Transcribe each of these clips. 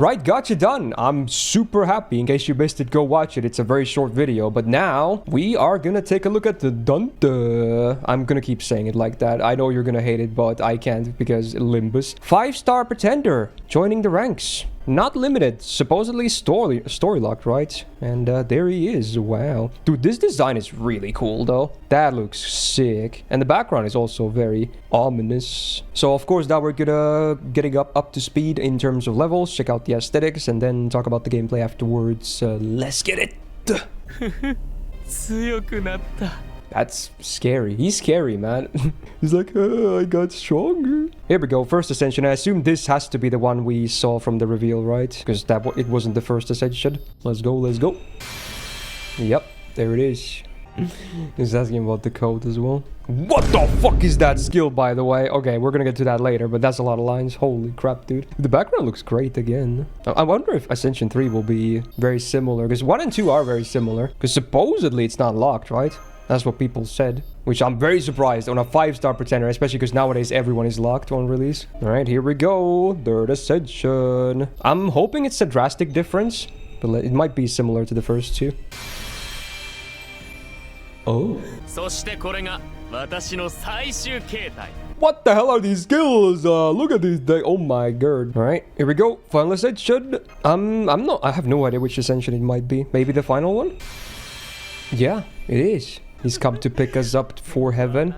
Right, gotcha done. I'm super happy. In case you missed it, go watch it. It's a very short video. But now we are gonna take a look at the DANTEH. I'm gonna keep saying it like that. I know you're gonna hate it, but I can't because Limbus. 5-star pretender joining the ranks. Not limited. Supposedly story locked, right? And there he is. Wow. Dude, this design is really cool though. That looks sick. And the background is also very ominous. So of course now we're gonna getting up to speed in terms of levels. Check out the aesthetics and then talk about the gameplay afterwards. Let's get it. That's scary. He's scary, man. He's like, oh, I got stronger. Here we go. First Ascension. I assume this has to be the one we saw from the reveal, right? Because it wasn't the first Ascension. Let's go, let's go. Yep, there it is. He's asking about the code as well. What the fuck is that skill, by the way? Okay, we're gonna get to that later, but that's a lot of lines. Holy crap, dude. The background looks great again. I wonder if Ascension 3 will be very similar, because 1 and 2 are very similar. Because supposedly it's not locked, right? That's what people said, which I'm very surprised on a 5-star pretender, especially because nowadays everyone is locked on release. All right, here we go. Third Ascension. I'm hoping it's a drastic difference, but it might be similar to the first two. Oh. What the hell are these skills? Look at these. Oh my god. All right, here we go. Final Ascension. I have no idea which Ascension it might be. Maybe the final one? Yeah, it is. He's come to pick us up for heaven.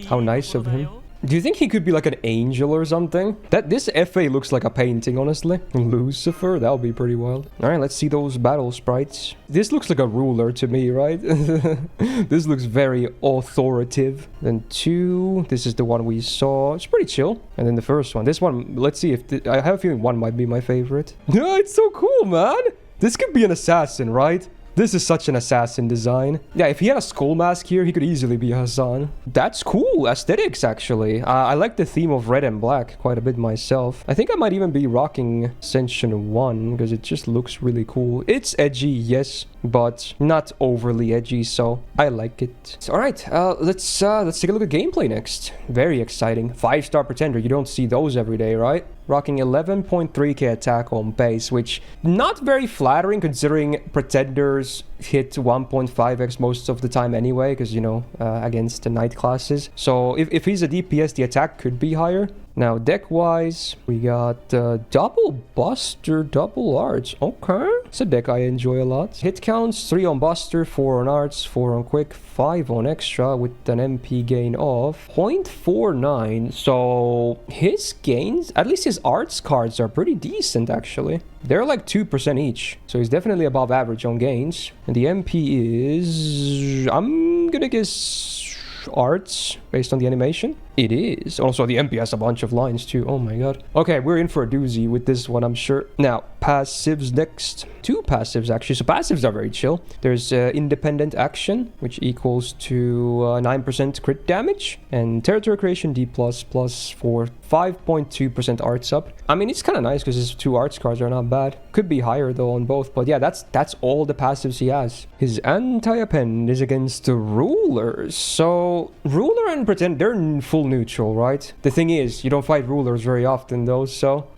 How nice of him. Do you think he could be like an angel or something? This FA looks like a painting, honestly. Lucifer, that would be pretty wild. All right, let's see those battle sprites. This looks like a ruler to me, right? This looks very authoritative. Then 2, this is the one we saw. It's pretty chill. And then the first one. This one, let's see if... I have a feeling 1 might be my favorite. Yeah, it's so cool, man. This could be an assassin, right? This is such an assassin design. Yeah, if he had a skull mask here, he could easily be Hassan. That's cool. Aesthetics, actually. I like the theme of red and black quite a bit myself. I think I might even be rocking Ascension 1 because it just looks really cool. It's edgy, yes, but not overly edgy, so I like it. All right, let's take a look at gameplay next. Very exciting. 5-star pretender. You don't see those every day, right? Rocking 11.3k attack on base, which not very flattering considering pretenders hit 1.5x most of the time anyway, because, you know, against the knight classes. So if he's a DPS, the attack could be higher. Now, deck-wise, we got double Buster, double Arts. Okay. It's a deck I enjoy a lot. Hit counts, 3 on Buster, 4 on Arts, 4 on Quick, 5 on Extra with an MP gain of 0.49. So his gains, at least his Arts cards are pretty decent, actually. They're like 2% each. So he's definitely above average on gains. And the MP is... I'm gonna guess... Arts based on the animation. It is. Also, the MP has a bunch of lines too. Oh my god. Okay, we're in for a doozy with this one, I'm sure. Now, passives next. 2 passives actually. So passives are very chill. There's independent action, which equals to 9% crit damage, and territory creation D++ for 5.2% arts up. I mean, it's kind of nice because his 2 arts cards are not bad. Could be higher though on both, but yeah, that's all the passives he has. His anti-append is against the rulers. So ruler and pretend, they're in full neutral, right? The thing is, you don't fight rulers very often though, so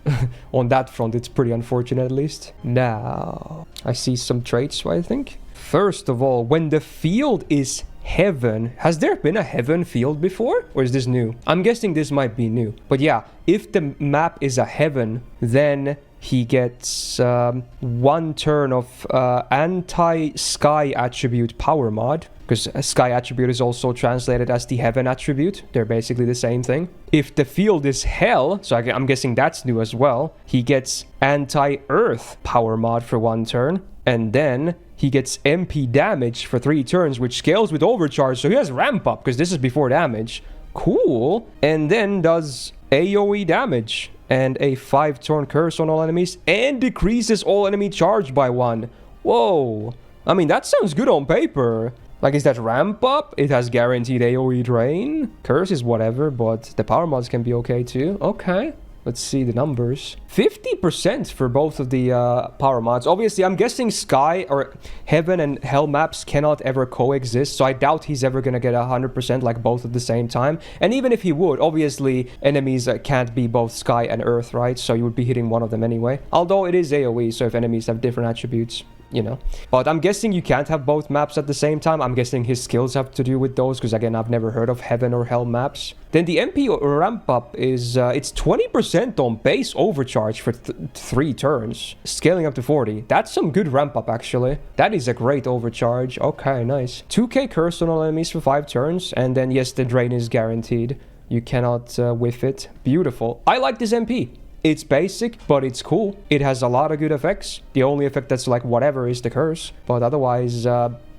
on that front it's pretty unfortunate at least. Now I see some traits, I think. First of all, when the field is heaven, has there been a heaven field before, or is this new? I'm guessing this might be new, but yeah, if the map is a heaven, then he gets 1 turn of anti-sky attribute power mod, because sky attribute is also translated as the heaven attribute. They're basically the same thing. If the field is hell, so I'm guessing that's new as well, he gets anti-earth power mod for 1 turn, and then he gets MP damage for 3 turns, which scales with overcharge, so he has ramp up, because this is before damage. Cool. And then does AoE damage and a 5-turn curse on all enemies, and decreases all enemy charge by 1. Whoa. I mean, that sounds good on paper. Like, is that ramp up? It has guaranteed AoE drain. Curse is whatever, but the power mods can be okay too. Okay. Let's see the numbers. 50% for both of the power mods. Obviously, I'm guessing Sky or Heaven and Hell maps cannot ever coexist, so I doubt he's ever gonna get 100% like both at the same time. And even if he would, obviously enemies can't be both Sky and Earth, right? So you would be hitting one of them anyway. Although it is AoE, so if enemies have different attributes, you know. But I'm guessing you can't have both maps at the same time. I'm guessing his skills have to do with those, because again, I've never heard of Heaven or Hell maps. Then the MP ramp up is, it's 20% on base overcharge for 3 turns, scaling up to 40. That's some good ramp up, actually. That is a great overcharge. Okay, nice. 2k curse on all enemies for 5 turns, and then yes, the drain is guaranteed. You cannot whiff it. Beautiful. I like this MP. It's basic, but it's cool. It has a lot of good effects. The only effect that's like whatever is the curse. But otherwise,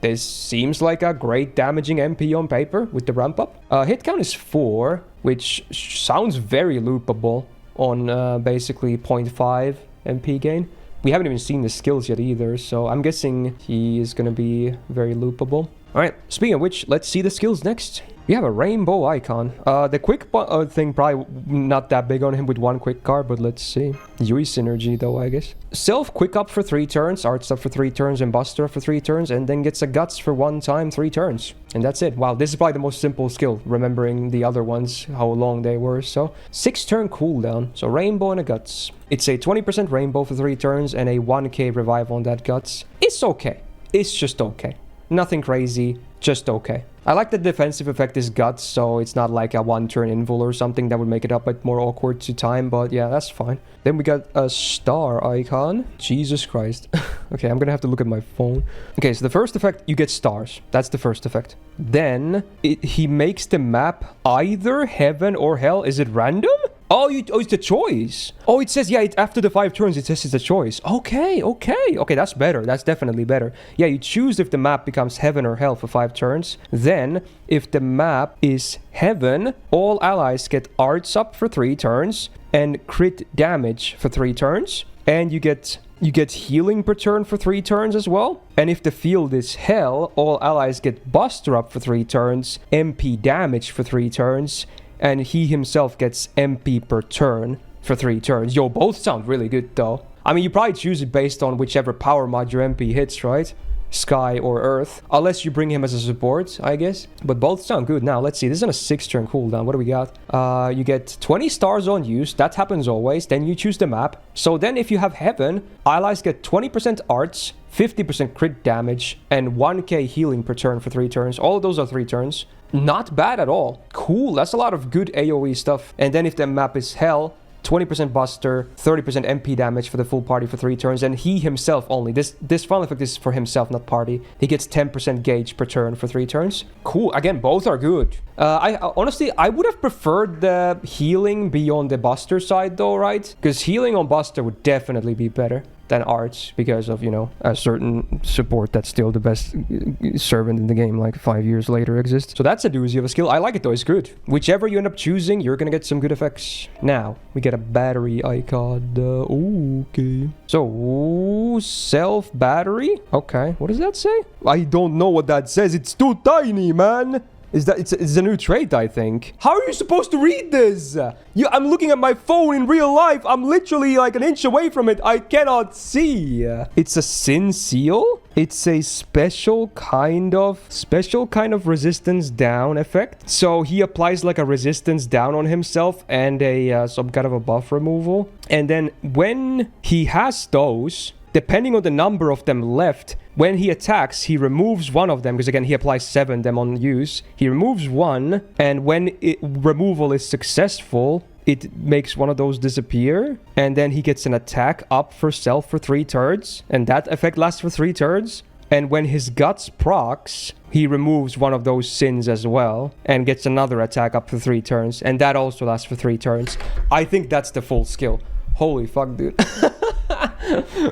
this seems like a great damaging MP on paper with the ramp up. Hit count is 4, which sounds very loopable on basically 0.5 MP gain. We haven't even seen the skills yet either, so I'm guessing he is going to be very loopable. Alright, speaking of which, let's see the skills next. We have a rainbow icon. The quick thing probably not that big on him with 1 quick card, but let's see. Yui synergy though, I guess. Self quick up for 3 turns, arts up for 3 turns, and buster up for 3 turns, and then gets a guts for 1 time, 3 turns. And that's it. Wow, this is probably the most simple skill, remembering the other ones, how long they were. So 6 turn cooldown. So rainbow and a guts. It's a 20% rainbow for 3 turns and a 1k revive on that guts. It's okay. It's just okay. Nothing crazy, just okay. I like the defensive effect is guts, so it's not like a 1-turn invul or something that would make it a bit more awkward to time, but yeah, that's fine. Then we got a star icon. Jesus Christ. Okay, I'm gonna have to look at my phone. Okay, so the first effect, you get stars. That's the first effect. Then he makes the map either heaven or hell. Is it random? Oh, it's a choice. Oh, it says, yeah, after the 5 turns, it says it's a choice. Okay, that's better. That's definitely better. Yeah, you choose if the map becomes heaven or hell for 5 turns. Then, if the map is heaven, all allies get arts up for 3 turns and crit damage for 3 turns. And you get healing per turn for 3 turns as well. And if the field is hell, all allies get buster up for 3 turns, MP damage for 3 turns, and he himself gets MP per turn for 3 turns. Yo, both sound really good though. I mean, you probably choose it based on whichever power mod your MP hits, right? Sky or Earth. Unless you bring him as a support, I guess. But both sound good. Now, let's see. This is on a 6-turn cooldown. What do we got? You get 20 stars on use. That happens always. Then you choose the map. So then if you have Heaven, allies get 20% arts, 50% crit damage, and 1k healing per turn for 3 turns. All of those are 3 turns. Not bad at all. Cool. That's a lot of good AoE stuff. And then if the map is Hell, 20% buster, 30% MP damage for the full party for 3 turns, and he himself only. This final effect is for himself, not party. He gets 10% gauge per turn for 3 turns. Cool. Again, both are good. Honestly, I would have preferred the healing be on the buster side though, right? Because healing on buster would definitely be better than arts because of, you know, a certain support that's still the best servant in the game, like 5 years later exists. So that's a doozy of a skill. I like it though, it's good. Whichever you end up choosing, you're gonna get some good effects. Now, we get a battery icon. Okay. So, self battery? Okay, what does that say? I don't know what that says. It's too tiny, man. It's a new trait, I think. How are you supposed to read this? I'm looking at my phone in real life. I'm literally like an inch away from it. I cannot see. It's a sin seal. It's a special kind of resistance down effect. So he applies like a resistance down on himself and a some kind of a buff removal. And then when he has those, depending on the number of them left, when he attacks, he removes one of them, because again, he applies 7 them on use. He removes one, and when removal is successful, it makes one of those disappear, and then he gets an attack up for self for 3 turns, and that effect lasts for 3 turns. And when his guts procs, he removes one of those sins as well, and gets another attack up for 3 turns, and that also lasts for 3 turns. I think that's the full skill. Holy fuck, dude.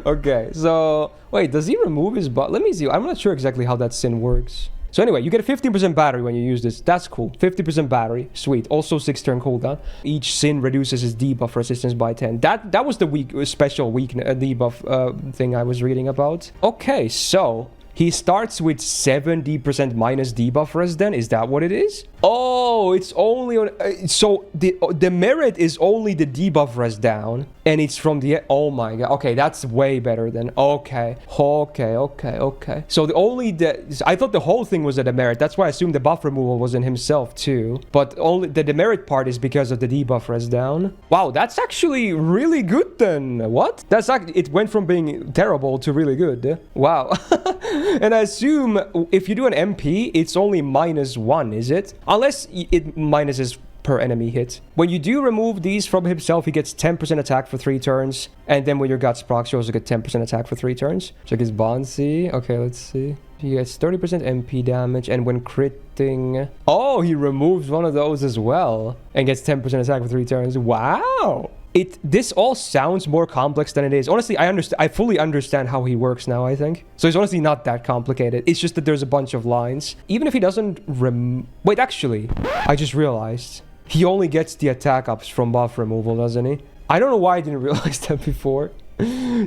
Okay, so wait, does he remove his butt? Let me see. I'm not sure exactly how that sin works. So anyway, you get a 15% battery when you use this. That's cool. 50% battery. Sweet. Also 6-turn cooldown. Each sin reduces his debuff resistance by 10. That was the special weakness debuff thing I was reading about. Okay, so He starts with 70% minus debuff res then? Is that what it is? Oh, it's only on... so the merit is only the debuff res down. And it's from the... Oh my god. Okay, that's way better than... Okay. Okay. So the only... I thought the whole thing was a demerit. That's why I assumed the buff removal was in himself too. But only the demerit part is because of the debuff res down. Wow, that's actually really good then. What? That's actually... It went from being terrible to really good. Wow. And I assume if you do an MP, it's only -1, is it? Unless it minuses per enemy hit. When you do remove these from himself, he gets 10% attack for 3 turns. And then when your guts procs, you also get 10% attack for 3 turns. Check his Bonsi. Okay, let's see. He gets 30% MP damage. And when critting... Oh, he removes one of those as well. And gets 10% attack for 3 turns. Wow! This all sounds more complex than it is. Honestly, I fully understand how he works now, I think. So it's honestly not that complicated. It's just that there's a bunch of lines. Even if he doesn't Wait, actually, I just realized. He only gets the attack ups from buff removal, doesn't he? I don't know why I didn't realize that before.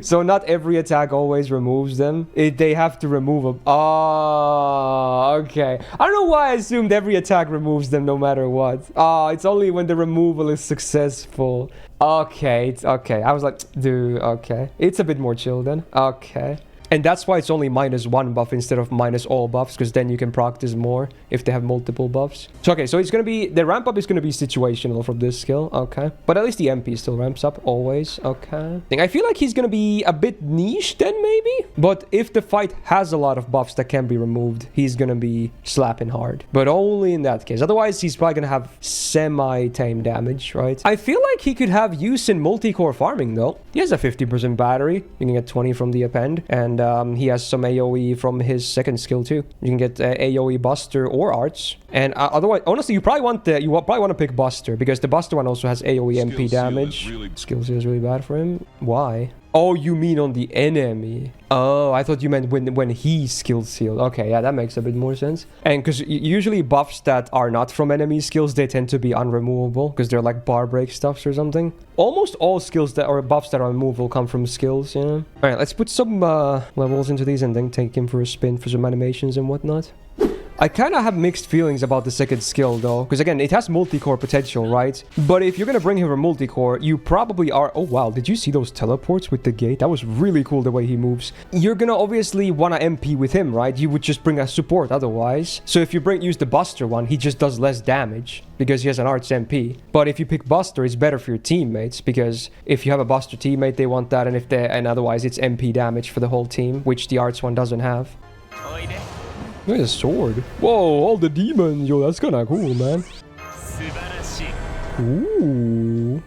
So not every attack always removes them. They have to remove them. Oh, okay. I don't know why I assumed every attack removes them no matter what. Oh, it's only when the removal is successful. Okay, it's okay. I was like, dude, okay. It's a bit more chill then. Okay. And that's why it's only -1 buff instead of minus all buffs, because then you can practice more if they have multiple buffs. So, okay, so it's going to be... The ramp up is going to be situational from this skill. Okay. But at least the MP still ramps up always. Okay. I feel like he's going to be a bit niche then, maybe? But if the fight has a lot of buffs that can be removed, he's going to be slapping hard. But only in that case. Otherwise, he's probably going to have semi-tame damage, right? I feel like he could have use in multi-core farming, though. He has a 50% battery. You can get 20 from the Append. And he has some AoE from his second skill too. You can get AoE Buster or Arts. And otherwise, honestly, you probably want to pick Buster, because the Buster one also has AoE MP damage. Skill seal is really bad for him. Why? Oh, you mean on the enemy? Oh, I thought you meant when he skill sealed. Okay, yeah, that makes a bit more sense. And because usually buffs that are not from enemy skills, they tend to be unremovable because they're like bar break stuffs or something. Almost all skills that are buffs that are removable come from skills, you know? All right, let's put some levels into these and then take him for a spin for some animations and whatnot. I kind of have mixed feelings about the second skill though, because again, it has multi-core potential, right? But if you're gonna bring him for multi-core, you probably are... Oh wow, did you see those teleports with the gate? That was really cool the way he moves. You're gonna obviously want to MP with him, right? You would just bring a support otherwise. So if you use the Buster one, he just does less damage because he has an Arts MP. But if you pick Buster, it's better for your teammates, because if you have a Buster teammate, they want that, and otherwise it's MP damage for the whole team, which the Arts one doesn't have. Look at the sword. Whoa, all the demons. Yo, that's kind of cool, man. Ooh.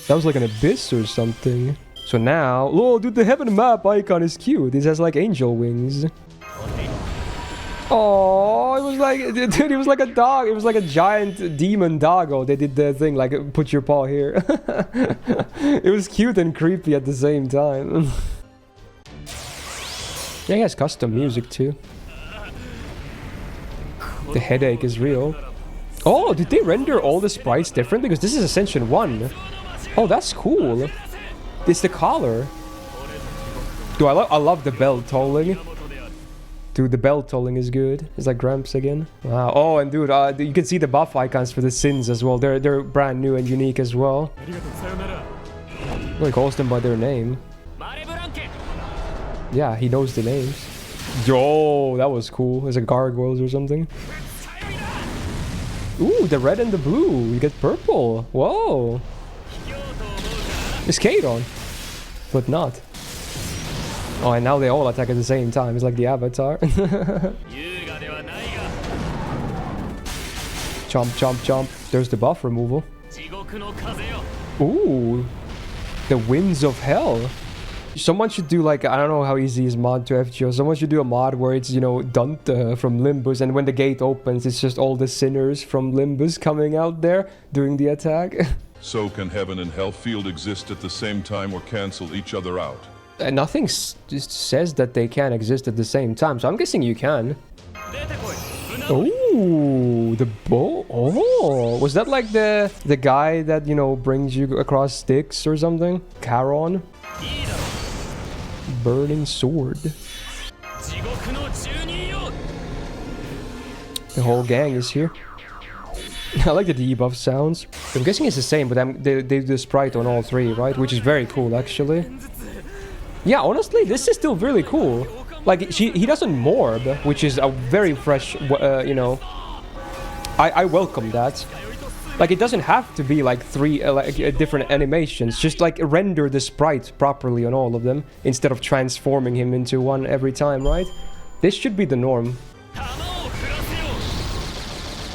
That was like an abyss or something. So now... Oh, dude, the heaven map icon is cute. It has like angel wings. Oh, it was like... Dude, it was like a dog. It was like a giant demon doggo. They did the thing like, put your paw here. It was cute and creepy at the same time. Yeah, he has custom music too. The headache is real. Oh, did they render all the sprites different? Because this is Ascension 1. Oh, that's cool. It's the collar. Dude, I love the bell tolling. Dude, the bell tolling is good. It's like Gramps again. Wow. Oh, and dude, you can see the buff icons for the sins as well. They're brand new and unique as well. He calls them by their name. Yeah, he knows the names. Yo, that was cool. It's like gargoyles or something. Ooh, the red and the blue. You get purple. Whoa. It's Kadon. But not. Oh, and now they all attack at the same time. It's like the Avatar. Chomp, chomp, chomp. There's the buff removal. Ooh. The Winds of Hell. Someone should do like, I don't know how easy is mod to FGO. Someone should do a mod where it's, you know, DANTEH from Limbus. And when the gate opens, it's just all the sinners from Limbus coming out there doing the attack. So can heaven and hell field exist at the same time or cancel each other out? Nothing just says that they can exist at the same time. So I'm guessing you can. Oh, the bow. Oh, was that like the guy that, you know, brings you across sticks or something? Charon? Burning sword. The whole gang is here. I like the debuff sounds. I'm guessing it's the same, but they do the sprite on all three, right? Which is very cool, actually. Yeah, honestly, this is still really cool. Like, he doesn't morb, which is a very fresh, you know... I welcome that. Like, it doesn't have to be, like, three different animations. Just, like, render the sprite properly on all of them, instead of transforming him into one every time, right? This should be the norm.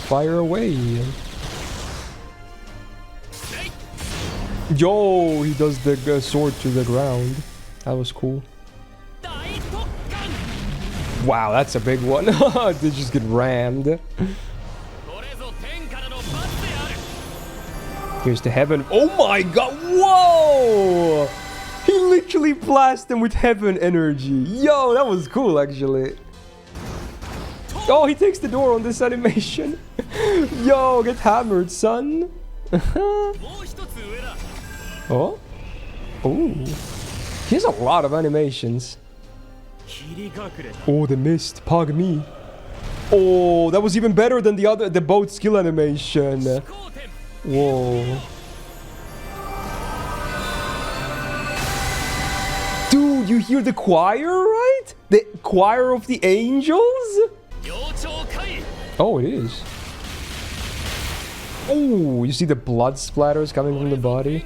Fire away. Yo, he does the sword to the ground. That was cool. Wow, that's a big one. They just get rammed. Here's the heaven. Oh my god. Whoa! He literally blasted him with heaven energy. Yo, that was cool, actually. Oh, he takes the door on this animation. Yo, get hammered, son. Oh? Ooh. He has a lot of animations. Oh, the Myst. Pog me. Oh, that was even better than the boat skill animation. Whoa. Dude, you hear the choir, right? The choir of the angels? Oh, it is. Oh, you see the blood splatters coming from the body?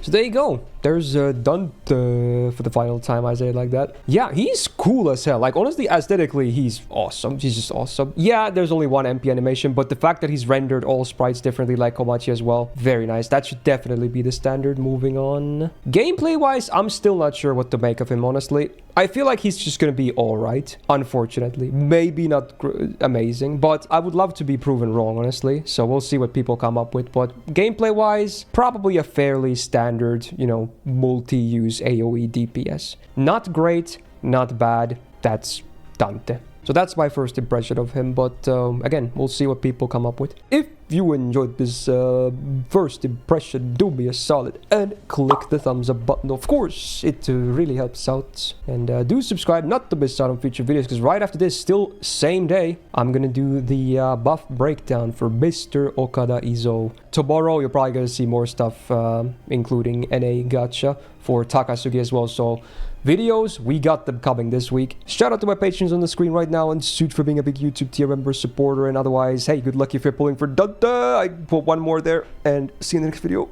So there you go. There's DANTEH for the final time, I say it like that. Yeah, he's cool as hell. Like, honestly, aesthetically, he's awesome. He's just awesome. Yeah, there's only one MP animation, but the fact that he's rendered all sprites differently like Komachi as well, very nice. That should definitely be the standard. Moving on. Gameplay-wise, I'm still not sure what to make of him, honestly. I feel like he's just gonna be alright, unfortunately. Maybe not amazing, but I would love to be proven wrong, honestly. So we'll see what people come up with. But gameplay-wise, probably a fairly standard, you know, multi-use AoE DPS. Not great, not bad. That's DANTEH. So that's my first impression of him, but again, we'll see what people come up with. If you enjoyed this first impression, do me a solid and click the thumbs up button. Of course, it really helps out. And do subscribe not to miss out on future videos, because right after this, still same day, I'm gonna do the buff breakdown for Mr. Okada Izo. Tomorrow, you're probably gonna see more stuff, including NA Gacha for Takasugi as well, so videos, we got them coming this week. Shout out to my patrons on the screen right now, and suit for being a big YouTube tier member supporter. And otherwise, hey, good luck if you're pulling for DANTEH. I put one more there, and see you in the next video.